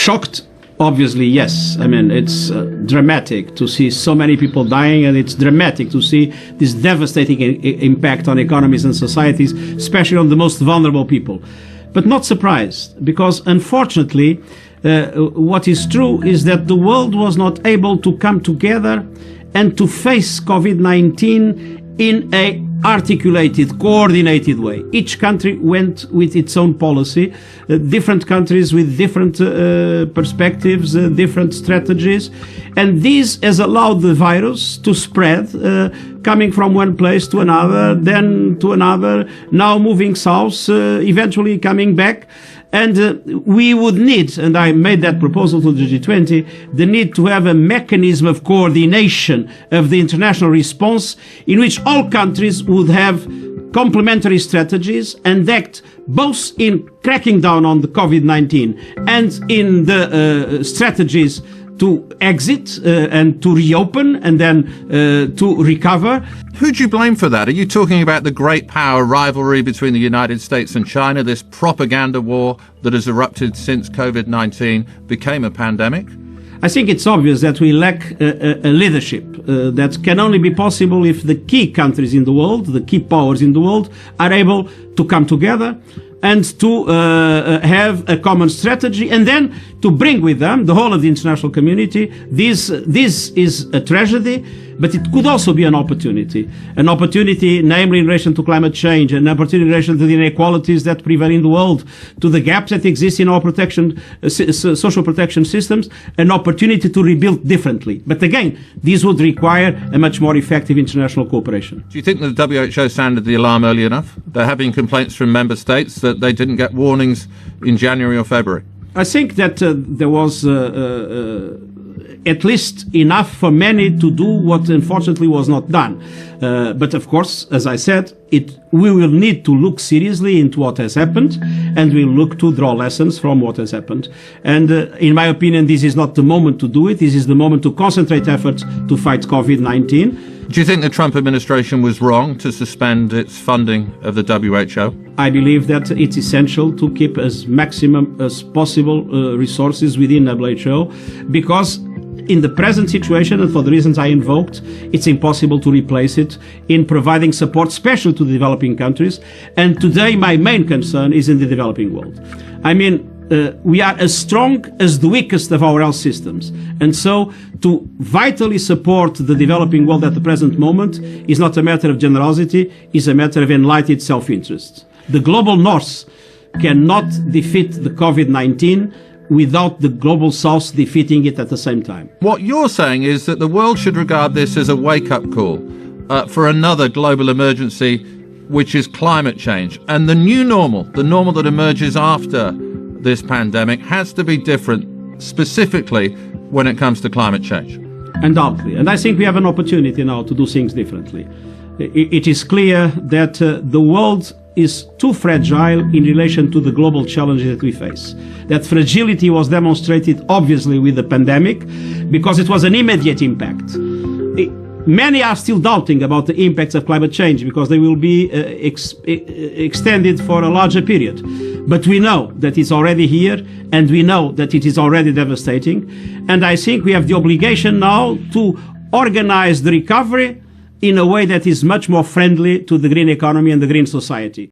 Shocked? Obviously, yes. I mean, it's dramatic to see so many people dying, and it's dramatic to see this devastating impact on economies and societies, especially on the most vulnerable people. But not surprised, because unfortunately, what is true is that the world was not able to come together and to face COVID-19 in a articulated, coordinated way. Each country went with its own policy, different countries with different perspectives, different strategies, and this has allowed the virus to spread, coming from one place to another, then to another, now moving south, eventually coming back. And we would need, and I made that proposal to the G20, the need to have a mechanism of coordination of the international response in which all countries would have complementary strategies and act both in cracking down on the COVID-19 and in the strategies to exit and to reopen and then to recover. Who do you blame for that? Are you talking about the great power rivalry between the United States and China, this propaganda war that has erupted since COVID-19 became a pandemic? I think it's obvious that we lack a leadership that can only be possible if the key countries in the world, the key powers in the world, are able to come together and to have a common strategy, and then to bring with them the whole of the international community. This is a tragedy, but it could also be an opportunity, namely in relation to climate change, an opportunity in relation to the inequalities that prevail in the world, to the gaps that exist in our social protection systems, an opportunity to rebuild differently. But again, this would require a much more effective international cooperation. Do you think that the WHO sounded the alarm early enough? There have been complaints from member states that they didn't get warnings in January or February. I think that there was at least enough for many to do what unfortunately was not done. But of course, as I said, we will need to look seriously into what has happened, and we'll look to draw lessons from what has happened. And in my opinion, this is not the moment to do it. This is the moment to concentrate efforts to fight COVID-19. Do you think the Trump administration was wrong to suspend its funding of the WHO? I believe that it's essential to keep as maximum as possible resources within WHO, because in the present situation, and for the reasons I invoked, it's impossible to replace it in providing support, especially to the developing countries. And today, my main concern is in the developing world. I mean, we are as strong as the weakest of our health systems. And so to vitally support the developing world at the present moment is not a matter of generosity, it's a matter of enlightened self-interest. The global north cannot defeat the COVID-19 without the global south defeating it at the same time. What you're saying is that the world should regard this as a wake-up call for another global emergency, which is climate change. And the new normal, the normal that emerges after this pandemic, has to be different, specifically when it comes to climate change. Undoubtedly. And I think we have an opportunity now to do things differently. It is clear that the world is too fragile in relation to the global challenges that we face. That fragility was demonstrated obviously with the pandemic, because it was an immediate impact. Many are still doubting about the impacts of climate change because they will be extended for a larger period. But we know that it's already here, and we know that it is already devastating. And I think we have the obligation now to organize the recovery in a way that is much more friendly to the green economy and the green society.